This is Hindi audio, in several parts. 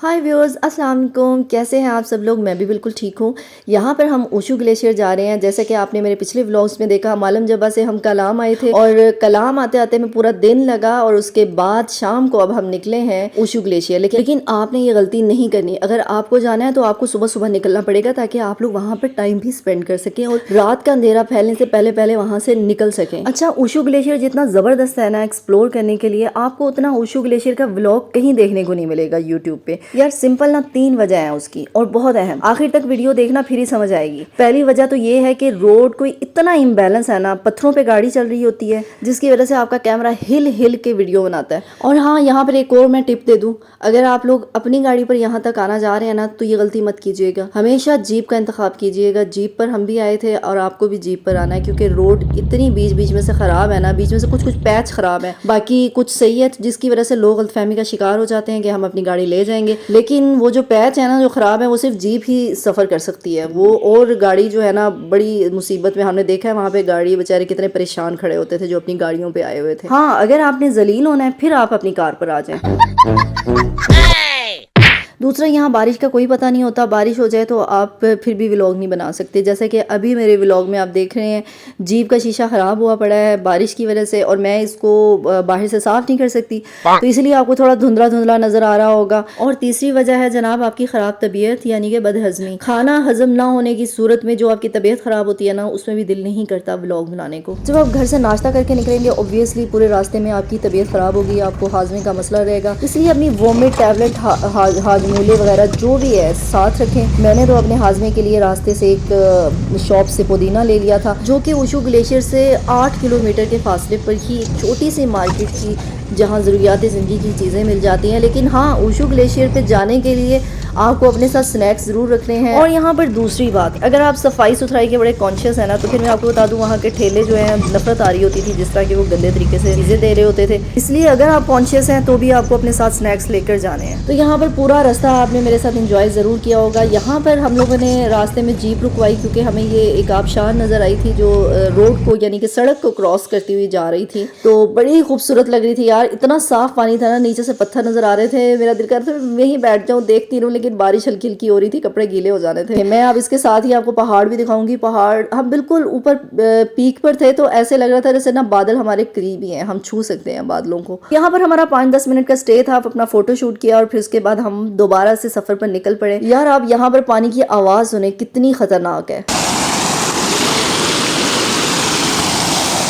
हाय व्यूअर्स, अस्सलाम वालेकुम। कैसे हैं आप सब लोग? मैं भी बिल्कुल ठीक हूँ। यहाँ पर हम ऊशू ग्लेशियर जा रहे हैं। जैसे कि आपने मेरे पिछले व्लॉग्स में देखा, मालम जबा से हम कलाम आए थे और कलाम आते आते में पूरा दिन लगा और उसके बाद शाम को अब हम निकले हैं ऊशू ग्लेशियर। लेकिन आपने ये गलती नहीं करनी। अगर आपको जाना है तो आपको सुबह सुबह निकलना पड़ेगा ताकि आप लोग वहाँ पर टाइम भी स्पेंड कर सकें और रात का अंधेरा फैलने से पहले पहले वहाँ से निकल सकें। अच्छा, ऊशू ग्लेशियर जितना ज़बरदस्त है ना एक्सप्लोर करने के लिए, आपको उतना ऊशू ग्लेशियर का व्लॉग कहीं देखने को नहीं मिलेगा यूट्यूब पे। यार सिंपल ना 3 वजह है उसकी और बहुत अहम। आखिर तक वीडियो देखना फिर ही समझ आएगी। पहली वजह तो ये है कि रोड कोई इतना इम्बैलेंस है ना, पत्थरों पे गाड़ी चल रही होती है जिसकी वजह से आपका कैमरा हिल हिल के वीडियो बनाता है। और हाँ, यहाँ पर एक और मैं टिप दे दूँ, अगर आप लोग अपनी गाड़ी पर यहाँ तक आना जा रहे हैं ना तो ये गलती मत कीजिएगा। हमेशा जीप का इंतखाब कीजिएगा। जीप पर हम भी आए थे और आपको भी जीप पर आना है, क्योंकि रोड इतनी बीच बीच में से खराब है ना, बीच में से कुछ कुछ पैच खराब है, बाकी कुछ सही है, जिसकी वजह से लोग गलतफहमी का शिकार हो जाते हैं कि हम अपनी गाड़ी ले जाएंगे। लेकिन वो जो पैच है ना जो ख़राब है, वो सिर्फ जीप ही सफ़र कर सकती है। वो और गाड़ी जो है ना बड़ी मुसीबत में, हमने देखा है वहाँ पे गाड़ी बेचारे कितने परेशान खड़े होते थे जो अपनी गाड़ियों पे आए हुए थे। हाँ, अगर आपने जलील होना है फिर आप अपनी कार पर आ जाएं। दूसरा, यहाँ बारिश का कोई पता नहीं होता। बारिश हो जाए तो आप फिर भी व्लॉग नहीं बना सकते। जैसे कि अभी मेरे व्लॉग में आप देख रहे हैं, जीप का शीशा ख़राब हुआ पड़ा है बारिश की वजह से और मैं इसको बाहर से साफ़ नहीं कर सकती, तो इसलिए आपको थोड़ा धुंधला धुंधला नज़र आ रहा होगा। और तीसरी वजह है जनाब आपकी ख़राब तबीयत, यानी कि बदहज़मी। खाना हज़म ना होने की सूरत में जो आपकी तबीयत ख़राब होती है ना, उसमें भी दिल नहीं करता व्लॉग बनाने को। जब आप घर से नाश्ता करके निकलेंगे, ऑब्वियसली पूरे रास्ते में आपकी तबीयत ख़राब होगी, आपको हाजमे का मसला रहेगा, इसलिए अपनी वोमिट टैबलेट हाजमूले वगैरह जो भी है साथ रखें। मैंने तो अपने हाजमे के लिए रास्ते से एक शॉप से पुदीना ले लिया था, जो कि ऊशू ग्लेशियर से 8 किलोमीटर के फासले पर ही एक छोटी सी मार्केट थी जहाँ ज़रूरियात ज़िंदगी की चीज़ें मिल जाती हैं। लेकिन हाँ, ऊशू ग्लेशियर पे जाने के लिए आपको अपने साथ स्नैक्स ज़रूर रखने हैं। और यहाँ पर दूसरी बात, अगर आप सफाई सुथराई के बड़े कॉन्शियस हैं ना, तो फिर मैं आपको बता दूँ, वहाँ के ठेले जो हैं नफरत आ रही होती थी जिस तरह के वो गंदे तरीके से चीज़ें दे रहे होते थे। इसलिए अगर आप कॉन्शियस हैं तो भी आपको अपने साथ स्नैक्स लेकर जाने हैं। तो यहाँ पर पूरा रास्ता आपने मेरे साथ इंजॉय ज़रूर किया होगा। यहाँ पर हम लोगों ने रास्ते में जीप रुकवाई क्योंकि हमें ये एक आबशार नज़र आई थी जो रोड को यानी कि सड़क को क्रॉस करती हुई जा रही थी, तो बड़ी खूबसूरत लग रही थी यार। इतना साफ पानी था ना, नीचे से पत्थर नज़र आ रहे थे, मेरा दिल कर रहा था मैं यहीं बैठ जाऊँ देखती रहूँ, लेकिन बारिश हल्की हल्की हो रही थी, कपड़े गीले हो जाने थे। मैं अब इसके साथ ही आपको पहाड़ भी दिखाऊंगी। पहाड़ हम बिल्कुल ऊपर पीक पर थे, तो ऐसे लग रहा था जैसे ना बादल हमारे करीब ही हैं, हम छू सकते हैं बादलों को। यहाँ पर हमारा 5-10 मिनट का स्टे था, अपना फोटो शूट किया और फिर उसके बाद हम दोबारा से सफर पर निकल पड़े। यार आप यहाँ पर पानी की आवाज़ सुने, कितनी खतरनाक है।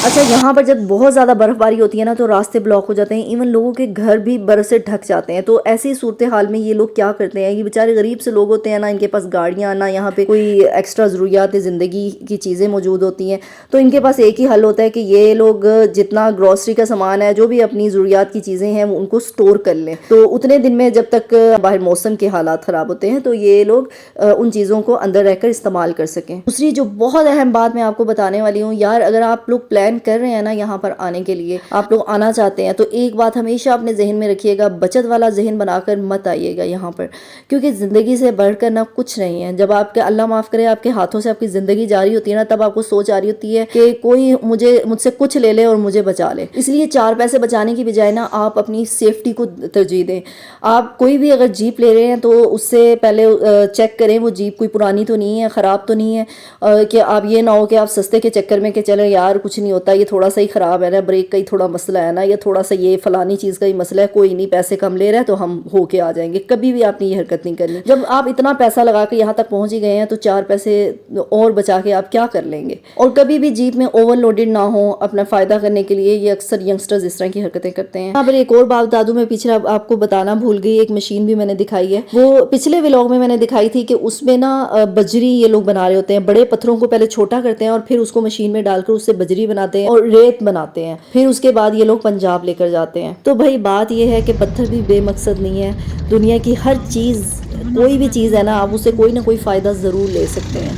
अच्छा, यहाँ पर जब बहुत ज़्यादा बर्फ़बारी होती है ना तो रास्ते ब्लॉक हो जाते हैं, इवन लोगों के घर भी बर्फ़ से ढक जाते हैं। तो ऐसी सूरत हाल में ये लोग क्या करते हैं, ये बेचारे गरीब से लोग होते हैं ना, इनके पास गाड़ियाँ ना यहाँ पे कोई एक्स्ट्रा ज़रूरियात ज़िंदगी की चीज़ें मौजूद होती हैं, तो इनके पास एक ही हल होता है कि ये लोग जितना ग्रॉसरी का सामान है, जो भी अपनी ज़रूरियात की चीज़ें हैं, वो उनको स्टोर कर लें। तो उतने दिन में जब तक बाहर मौसम के हालात ख़राब होते हैं तो ये लोग उन चीज़ों को अंदर रहकर इस्तेमाल कर सकें। दूसरी जो बहुत अहम बात मैं आपको बताने वाली हूँ यार, अगर आप लोग प्लान कर रहे हैं ना यहाँ पर आने के लिए, आप लोग आना चाहते हैं, तो एक बात हमेशा अपने जहन में रखिएगा, बचत वाला जहन बनाकर मत आइएगा यहाँ पर, क्योंकि ज़िंदगी से बढ़कर ना कुछ नहीं है। जब आपके अल्लाह माफ़ करे आपके हाथों से आपकी ज़िंदगी जा रही होती है ना, तब आपको सोच आ रही होती है कि कोई मुझसे कुछ ले ले और मुझे बचा ले। इसलिए 4 पैसे बचाने की बजाय ना आप अपनी सेफ्टी को तरजीह दें। आप कोई भी अगर जीप ले रहे हैं तो उससे पहले चेक करें वो जीप कोई पुरानी तो नहीं है, ख़राब तो नहीं है, कि आप ये ना हो कि आप सस्ते के चक्कर में कि चले यार कुछ नहीं होता, ये थोड़ा सा ही ख़राब है ना, ब्रेक का ही थोड़ा मसला है ना, या थोड़ा सा ये फलानी चीज़ का ही मसला है, कोई नहीं पैसे कम ले रहा है तो हम होके आ जाएंगे। कभी भी आपने ये हरकत नहीं करनी। जब आप इतना पैसा लगा के यहाँ तक पहुँच ही गए हैं तो 4 पैसे और बचा के आप क्या कर लेंगे। और कभी भी जीप में ओवरलोडेड ना हो अपना फ़ायदा करने के लिए, ये अक्सर यंगस्टर्स इस तरह की हरकतें करते हैं। यहाँ पर एक और बात बता दूँ, मैं पीछे आपको बताना भूल गई, एक मशीन भी मैंने दिखाई है, वो पिछले व्लॉग में मैंने दिखाई थी कि उसमें ना बजरी ये लोग बना रहे होते हैं। बड़े पत्थरों को पहले छोटा करते हैं और फिर उसको मशीन में डालकर उससे बजरी बनाते हैं और रेत बनाते हैं, फिर उसके बाद ये लोग पंजाब लेकर जाते हैं। तो भाई बात ये है कि पत्थर भी बेमकसद नहीं है। दुनिया की हर चीज़, कोई भी चीज़ है ना, आप उससे कोई ना कोई फ़ायदा ज़रूर ले सकते हैं।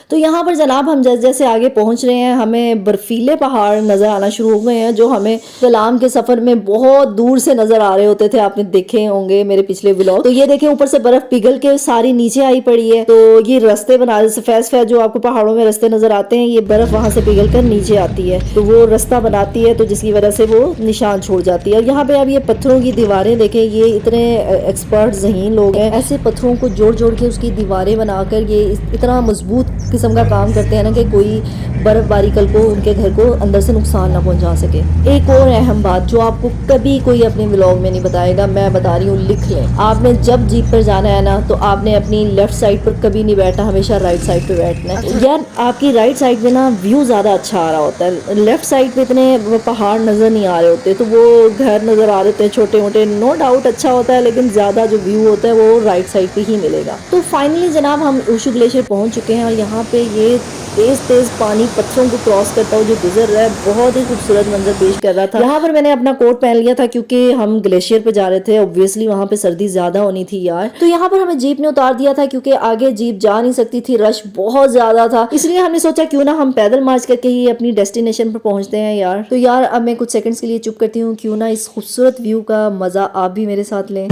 तो यहाँ पर जनाब हम जैसे जैसे आगे पहुंच रहे हैं हमें बर्फीले पहाड़ नजर आना शुरू हो गए हैं, जो हमें कलाम के सफर में बहुत दूर से नजर आ रहे होते थे। आपने देखे होंगे मेरे पिछले व्लॉग। तो ये देखें ऊपर से बर्फ पिघल के सारी नीचे आई पड़ी है। तो ये रास्ते बना सफेद सफेद जो आपको पहाड़ों में रास्ते नजर आते हैं, ये बर्फ वहां से पिघल कर नीचे आती है तो वो रास्ता बनाती है, तो जिसकी वजह से वो निशान छोड़ जाती है। और यहाँ पे अब ये पत्थरों की दीवारें देखें, ये इतने एक्सपर्ट ज़हीन लोग हैं, ऐसे पत्थरों को जोड़ जोड़ के उसकी दीवारें बनाकर ये इतना मजबूत किस्म का काम करते हैं ना कि कोई बर्फबारी कल को उनके घर को अंदर से नुकसान ना पहुंचा सके। एक और अहम बात जो आपको कभी कोई अपने व्लॉग में नहीं बताएगा, मैं बता रही हूँ, लिख लें। आपने जब जीप पर जाना है ना, तो आपने अपनी लेफ्ट साइड पर कभी नहीं बैठना, हमेशा राइट साइड पे बैठना है। यार आपकी राइट साइड पे ना व्यू ज्यादा अच्छा आ रहा होता है, लेफ्ट साइड पे इतने पहाड़ नजर नहीं आ रहे होते, तो वो घर नजर आ रहे होते हैं छोटे मोटे। नो डाउट अच्छा होता है, लेकिन ज्यादा जो व्यू होता है वो राइट साइड पे ही मिलेगा। तो फाइनली जनाब हम ऊशू ग्लेशियर पहुंच चुके हैं और यहाँ पे ये तेज तेज पानी पत्थरों को क्रॉस करता हुआ जो गुजर रहा है, बहुत ही खूबसूरत मंजर पेश कर रहा था। यहाँ पर मैंने अपना कोट पहन लिया था क्योंकि हम ग्लेशियर पे जा रहे थे, ऑब्वियसली वहाँ पे सर्दी ज्यादा होनी थी यार। तो यहाँ पर हमें जीप ने उतार दिया था क्योंकि आगे जीप जा नहीं सकती थी, रश बहुत ज्यादा था। इसलिए हमने सोचा क्यों ना हम पैदल मार्च करके ही अपनी डेस्टिनेशन पर पहुंचते हैं यार। तो यार अब मैं कुछ सेकंड्स के लिए चुप करती हूँ, क्यों ना इस खूबसूरत व्यू का मजा आप भी मेरे साथ लें।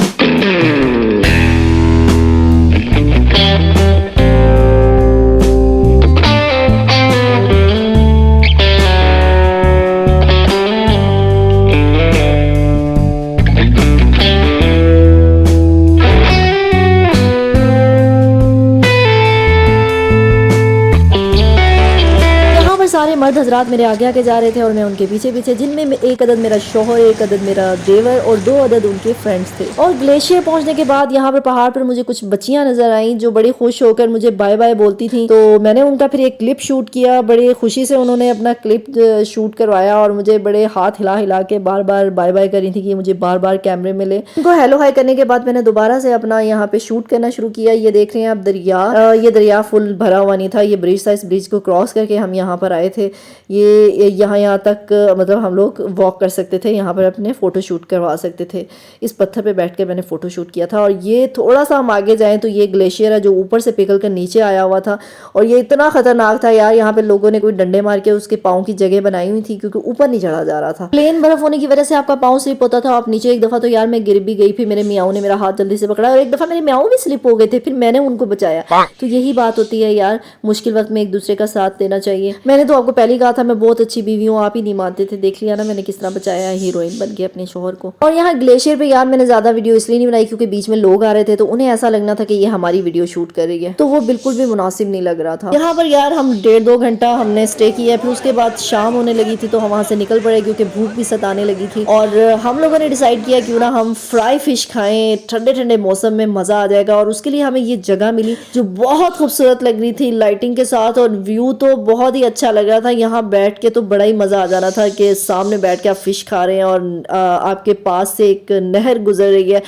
सारे मर्द हजरात मेरे आगे आगे जा रहे थे और मैं उनके पीछे पीछे, जिनमें एक अदद मेरा शौहर, एक अदद मेरा देवर और 2 अदद उनके फ्रेंड्स थे। और ग्लेशियर पहुंचने के बाद यहाँ पर पहाड़ पर मुझे कुछ बच्चियां नजर आईं जो बड़ी खुश होकर मुझे बाय बाय बोलती थी। तो मैंने उनका फिर एक क्लिप शूट किया, बड़ी खुशी से उन्होंने अपना क्लिप शूट करवाया और मुझे बड़े हाथ हिला हिला के बार बार बाय बाय करी थी कि मुझे बार बार कैमरे में ले। उनको हेलो हाई करने के बाद मैंने दोबारा से अपना यहाँ पे शूट करना शुरू किया। ये देख रहे हैं आप दरिया, ये दरिया फुल भरा हुआ नहीं था, ये ब्रिज था, इस ब्रिज को क्रॉस करके हम यहाँ पर आए थे। ये यहाँ तक मतलब हम लोग वॉक कर सकते थे, यहाँ पर अपने फ़ोटो शूट करवा सकते थे। इस पत्थर पे बैठ के मैंने फ़ोटो शूट किया था। और ये थोड़ा सा हम आगे जाएं तो ये ग्लेशियर है जो ऊपर से पिघल कर नीचे आया हुआ था और ये इतना ख़तरनाक था यार। यहाँ पे लोगों ने कोई डंडे मार के उसके पाँव की जगह बनाई हुई थी क्योंकि ऊपर नहीं चढ़ा जा रहा था। प्लेन बर्फ होने की वजह से आपका पाँव स्लिप होता था, आप नीचे एक दफ़ा तो यार मैं गिर भी गई, फिर मेरे मियाँ ने मेरा हाथ जल्दी से पकड़ा और एक दफ़ा मेरे मियाँ भी स्लिप हो गए थे, फिर मैंने उनको बचाया। तो यही बात होती है यार, मुश्किल वक्त में एक दूसरे का साथ देना चाहिए। मैंने तो आपको पहले कहा था मैं बहुत अच्छी बीवी हूँ, आप ही नहीं मानते थे। देख लिया ना मैंने किस तरह बचाया, हीरोइन बन गई अपने शोहर को। और यहाँ ग्लेशियर पे यार मैंने ज्यादा वीडियो इसलिए नहीं बनाई क्योंकि बीच में लोग आ रहे थे तो उन्हें ऐसा लगना था कि ये हमारी वीडियो शूट कर रही है, तो वो बिल्कुल भी मुनासिब नहीं लग रहा था। यहाँ पर यार हम 1.5-2 घंटा हमने स्टे किया, फिर उसके बाद शाम होने लगी थी तो हम वहाँ से निकल पड़े क्योंकि भूख भी सताने लगी थी। और हम लोगों ने डिसाइड किया क्यों ना हम फ्राई फिश खाएं, ठंडे ठंडे मौसम में मजा आ जाएगा। और उसके लिए हमें ये जगह मिली जो बहुत खूबसूरत लग रही थी लाइटिंग के साथ, और व्यू तो बहुत ही अच्छा लग रहा था। यहाँ बैठ के तो बड़ा ही मजा आ जाना था कि सामने बैठ के आप फिश खा रहे हैं और आपके पास से एक नहर गुजर रही है।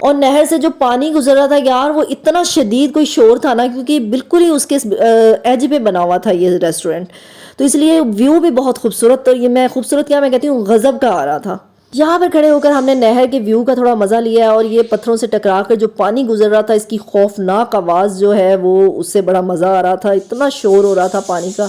और नहर से जो पानी गुजर रहा था यार वो इतना शदीद कोई शोर था ना, क्योंकि बिल्कुल ही उसके एज पे बना हुआ था ये रेस्टोरेंट, तो इसलिए व्यू भी बहुत खूबसूरत, और ये मैं खूबसूरत क्या मैं कहती हूँ गजब का आ रहा था। यहाँ पर खड़े होकर हमने नहर के व्यू का थोड़ा मजा लिया और ये पत्थरों से टकरा कर जो पानी गुजर रहा था इसकी खौफनाक आवाज़ जो है वो उससे बड़ा मज़ा आ रहा था। इतना शोर हो रहा था पानी का,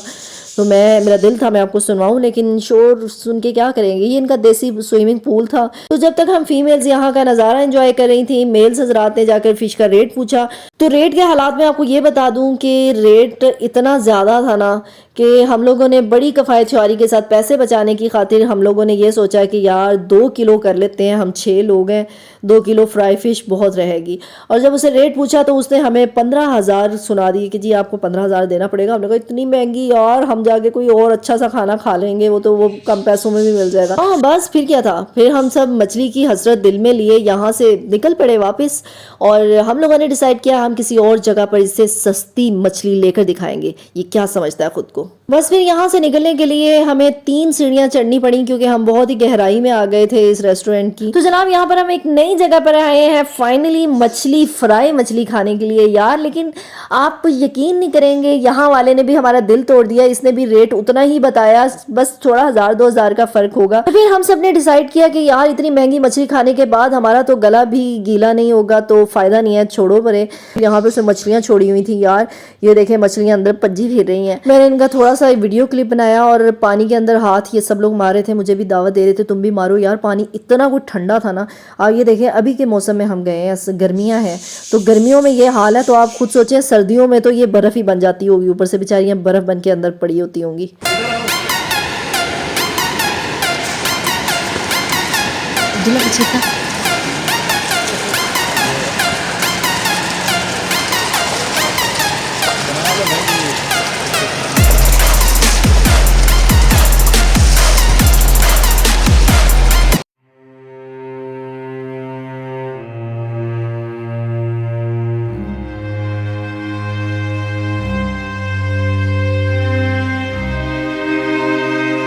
तो मेरा दिल था मैं आपको सुनवाऊं, लेकिन शोर सुन के क्या करेंगे। ये इनका देसी स्विमिंग पूल था। तो जब तक हम फीमेल्स यहाँ का नज़ारा एंजॉय कर रही थी, मेल्स हजरात ने जाकर फिश का रेट पूछा। तो रेट के हालात में आपको ये बता दूं कि रेट इतना ज़्यादा था ना कि हम लोगों ने बड़ी किफ़ायतशारी के साथ पैसे बचाने की खातिर हम लोगों ने ये सोचा कि यार 2 किलो कर लेते हैं, हम 6 लोग हैं, 2 किलो फ्राई फिश बहुत रहेगी। और जब उसे रेट पूछा तो उसने हमें 15,000 सुना दी कि जी आपको 15,000 देना पड़ेगा। हमने कहा इतनी महंगी यार, हम जाके कोई और अच्छा सा खाना खा लेंगे, वो तो वो कम पैसों में भी मिल जाएगा। हाँ बस फिर क्या था, फिर हम सब मछली की हसरत दिल में लिए यहाँ से निकल पड़े वापस। और हम लोगों ने डिसाइड किया हम किसी और जगह पर इससे सस्ती मछली लेकर दिखाएंगे। ये क्या समझता है खुद को। बस फिर यहाँ से निकलने के लिए हमें 3 सीढ़ियाँ चढ़नी पड़ी क्योंकि हम बहुत ही गहराई में आ गए थे इस रेस्टोरेंट की। तो जनाब यहाँ पर हम एक नई जगह पर आए हैं फाइनली मछली फ्राई मछली खाने के लिए यार, लेकिन आप यकीन नहीं करेंगे यहाँ वाले ने भी हमारा दिल तोड़ दिया। इसने भी रेट उतना ही बताया, बस थोड़ा 1000-2000 का फर्क होगा। तो फिर हम सब ने डिसाइड किया कि यार इतनी महंगी मछली खाने के बाद हमारा तो गला भी गीला नहीं होगा तो फायदा नहीं है, छोड़ो परे। यहाँ पर से मछलियाँ छोड़ी हुई थी यार, ये देखें मछलियाँ अंदर पज्जी फिर रही हैं। मैंने इनका थोड़ा सा वीडियो क्लिप बनाया और पानी के अंदर हाथ ये सब लोग मारे थे, मुझे भी दावत दे रहे थे तुम भी मारो यार। पानी इतना कुछ ठंडा था ना। अब ये देखें अभी के मौसम में हम गए हैं, गर्मियां हैं तो गर्मियों में ये हाल है, तो आप खुद सोचें सर्दियों में तो ये बर्फ ही बन जाती होगी, ऊपर से बेचारियां बर्फ बन के अंदर पड़ी होती होंगी।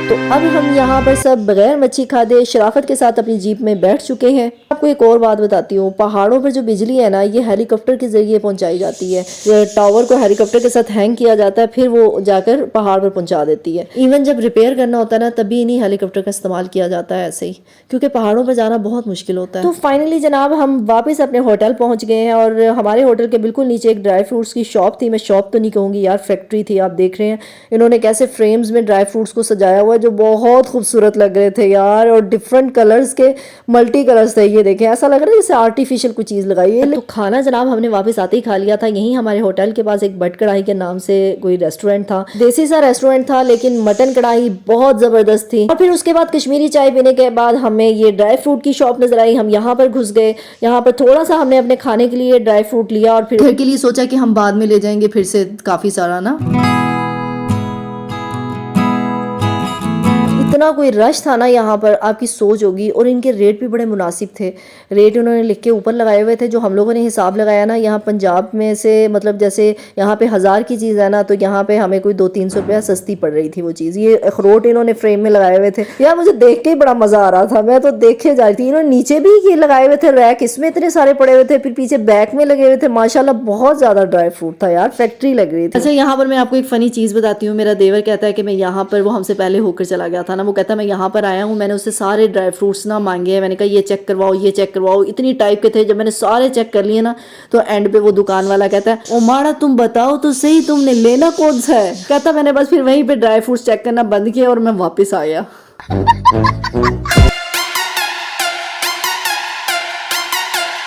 तो अब हम यहाँ पर सब बगैर मच्छी खाते शराफत के साथ अपनी जीप में बैठ चुके हैं। आपको एक और बात बताती हूँ, पहाड़ों पर जो बिजली है ना ये हेलीकॉप्टर के जरिए पहुंचाई जाती है। टावर को हेलीकॉप्टर के साथ हैंग किया जाता है, फिर वो जाकर पहाड़ पर पहुंचा देती है। इवन जब रिपेयर करना होता है ना तभी इन्हीं हेलीकॉप्टर का इस्तेमाल किया जाता है ऐसे ही, क्योंकि पहाड़ों पर जाना बहुत मुश्किल होता है। तो फाइनली जनाब हम वापस अपने होटल पहुंच गए हैं और हमारे होटल के बिल्कुल नीचे एक ड्राई फ्रूट्स की शॉप थी। मैं शॉप तो नहीं कहूँगी यार, फैक्ट्री थी। आप देख रहे हैं इन्होंने कैसे फ्रेम्स में ड्राई फ्रूट्स को सजाया हुआ है जो बहुत खूबसूरत लग रहे थे यार, और डिफरेंट कलर्स के मल्टी कलर्स थे। ये देखें ऐसा लग रहा है जैसे आर्टिफिशियल कुछ चीज़ लगाई है। तो खाना जनाब हमने वापस आते ही खा लिया था। यहीं हमारे होटल के पास एक भट कढ़ाई के नाम से कोई रेस्टोरेंट था, देसी सा रेस्टोरेंट था लेकिन मटन कढ़ाई बहुत ज़बरदस्त थी। और फिर उसके बाद कश्मीरी चाय पीने के बाद हमें ये ड्राई फ्रूट की शॉप नजर आई। हम यहाँ पर घुस गए, यहाँ पर थोड़ा सा हमने अपने खाने के लिए ड्राई फ्रूट लिया और फिर घर के लिए सोचा कि हम बाद में ले जाएंगे फिर से काफ़ी सारा ना। इतना कोई रश था ना यहाँ पर, आपकी सोच होगी। और इनके रेट भी बड़े मुनासिब थे। रेट उन्होंने लिख के ऊपर लगाए हुए थे। जो हम लोगों ने हिसाब लगाया ना, यहाँ पंजाब में से मतलब जैसे यहाँ पे 1000 की चीज़ है ना, तो यहाँ पे हमें कोई 200-300 रुपया सस्ती पड़ रही थी वो चीज़। ये अखरोट इन्होंने फ्रेम में लगाए हुए थे यार, मुझे देख के ही बड़ा मज़ा आ रहा था। मैं तो देखे जा रही थी। इन्होंने नीचे भी ये लगाए हुए थे रैक, इसमें इतने सारे पड़े हुए थे, फिर पीछे बैक में लगे हुए थे। माशाल्लाह बहुत ज़्यादा ड्राई फ्रूट था यार, फैक्ट्री लग रही थी। अच्छा यहाँ पर मैं आपको एक फ़नी चीज़ बताती हूँ। मेरा देवर कहता है कि मैं यहाँ पर, वो हमसे पहले होकर चला गया था ना, वो कहता है मैं यहाँ पर आया हूँ, मैंने उससे सारे ड्राई फ्रूट्स ना मांगे हैं। मैंने कहा ये चेक करवाओ, ये चेक करवाओ। इतनी टाइप के थे, जब मैंने सारे चेक कर लिए ना तो एंड पे वो दुकान वाला कहता है ओ माड़ा तुम बताओ तो सही तुमने लेना कौन सा है। कहता मैंने बस फिर वहीं पे ड्राई फ्रूट्स चेक करना बंद किया और मैं वापस आ गया।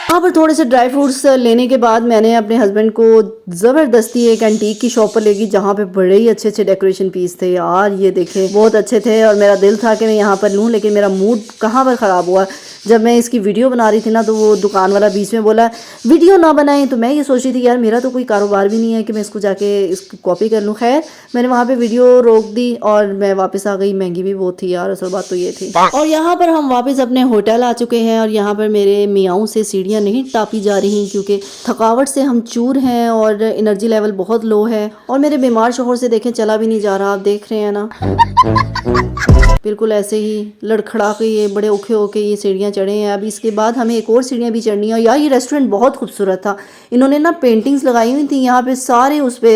वहाँ पर थोड़े से ड्राई फ्रूट्स लेने के बाद मैंने अपने हस्बैंड को ज़बरदस्ती एक एंटीक की शॉप पर ले गई जहाँ पे बड़े ही अच्छे अच्छे डेकोरेशन पीस थे यार। ये देखे बहुत अच्छे थे और मेरा दिल था कि मैं यहाँ पर लूँ, लेकिन मेरा मूड कहाँ पर ख़राब हुआ। जब मैं इसकी वीडियो बना रही थी ना तो वो दुकान वाला बीच में बोला वीडियो ना बनाएं। तो मैं ये सोच रही थी यार मेरा तो कोई कारोबार भी नहीं है कि मैं इसको जाके इसको कॉपी कर लूँ। खैर मैंने वहाँ पे वीडियो रोक दी और मैं वापस आ गई। महंगी भी बहुत थी यार, असल बात तो ये थी। और यहाँ पर हम वापस अपने होटल आ चुके हैं और यहाँ पर मेरे मियाँओं से सीढ़ियाँ नहीं टापी जा रही क्योंकि थकावट से हम चूर हैं और एनर्जी लेवल बहुत लो है। और मेरे बीमार शोहर से देखें चला भी नहीं जा रहा, आप देख रहे हैं ना, बिल्कुल ऐसे ही लड़खड़ा के ये बड़े औखे होके ये सीढ़ियाँ चढ़े हैं। अब इसके बाद हमें एक और सीढ़ियाँ भी चढ़नी है। यार ये रेस्टोरेंट बहुत खूबसूरत था। इन्होंने ना पेंटिंग्स लगाई हुई थी यहाँ पे सारे उस पे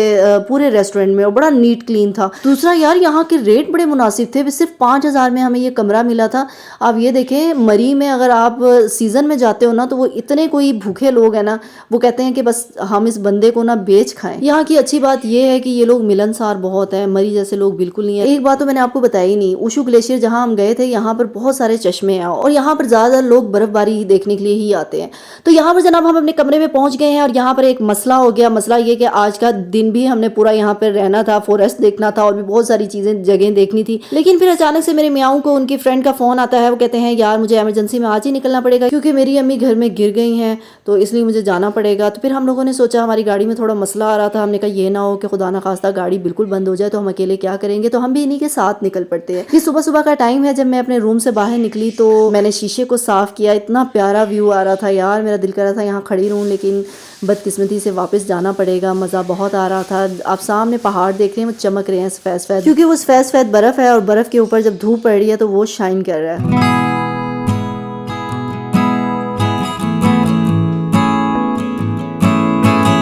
पूरे रेस्टोरेंट में, और बड़ा नीट क्लीन था। दूसरा यार यहाँ के रेट बड़े मुनासिब थे। सिर्फ 5000 में हमें ये कमरा मिला था। आप ये देखें मरी में अगर आप सीज़न में जाते हो ना तो वो इतने कोई भूखे लोग हैं ना, वो कहते हैं कि बस हम इस बंदे को ना बेच खाएं। यहाँ की अच्छी बात ये है कि ये लोग मिलनसार बहुत है, मरी जैसे लोग बिल्कुल नहीं है। एक बात तो मैंने आपको बताई नहीं, उशू ग्लेशियर जहाँ हम गए थे यहाँ पर बहुत सारे चश्मे हैं और यहाँ पर ज़्यादा लोग बर्फबारी देखने के लिए ही आते हैं। तो यहाँ पर जनाब हम अपने कमरे में पहुँच गए हैं और यहाँ पर एक मसला हो गया। मसला ये कि आज का दिन भी हमने पूरा यहाँ पर रहना था, फॉरेस्ट देखना था और भी बहुत सारी चीज़ें जगह देखनी थी। लेकिन फिर अचानक से मेरे मियाँ को उनकी फ्रेंड का फ़ोन आता है। वो कहते हैं यार मुझे इमरजेंसी में आज ही निकलना पड़ेगा क्योंकि मेरी अम्मी घर में गिर गई गई हैं तो इसलिए मुझे जाना पड़ेगा। तो फिर हम लोगों ने सोचा, हमारी गाड़ी में थोड़ा मसला आ रहा था, हमने कहा ये ना हो कि खुदा ना खास्ता गाड़ी बिल्कुल बंद हो जाए तो हम अकेले क्या करेंगे, तो हम भी इन्हीं के साथ निकल पड़ते हैं। ये सुबह सुबह का टाइम है। जब मैं अपने रूम से बाहर निकली तो मैंने शीशे को साफ किया, इतना प्यारा व्यू आ रहा था यार, मेरा दिल कर रहा था यहाँ खड़ी रहूँ, लेकिन बदकिस्मती से वापस जाना पड़ेगा। मज़ा बहुत आ रहा था। आप सामने पहाड़ देख रहे हैं, वो चमक रहे हैं सफ़ेद सफ़ेद, क्योंकि वो सफ़ेद सफ़ेद बर्फ़ है और बर्फ़ के ऊपर जब धूप पड़ रही है तो वो शाइन कर रहा है।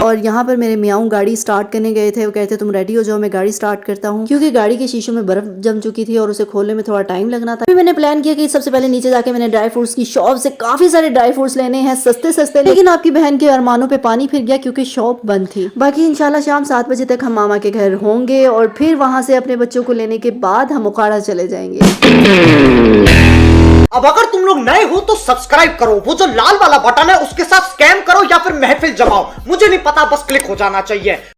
और यहाँ पर मेरे मियाँ गाड़ी स्टार्ट करने गए थे। वो कहते तुम रेडी हो जाओ, मैं गाड़ी स्टार्ट करता हूँ, क्योंकि गाड़ी के शीशों में बर्फ जम चुकी थी और उसे खोलने में थोड़ा टाइम लगना था। फिर मैंने प्लान किया कि सबसे पहले नीचे जाके मैंने ड्राई फ्रूट्स की शॉप से काफी सारे ड्राई फ्रूट्स लेने हैं, सस्ते सस्ते, लेकिन आपकी बहन के अरमानों पे पानी फिर गया क्योंकि शॉप बंद थी। बाकी इंशाल्लाह शाम 7 बजे तक हम मामा के घर होंगे और फिर वहां से अपने बच्चों को लेने के बाद हम उखाड़ा चले जाएंगे। अब अगर तुम लोग नए हो तो सब्सक्राइब करो, वो जो लाल वाला बटन है उसके साथ स्कैम करो या फिर महफिल जमाओ, मुझे नहीं पता, बस क्लिक हो जाना चाहिए।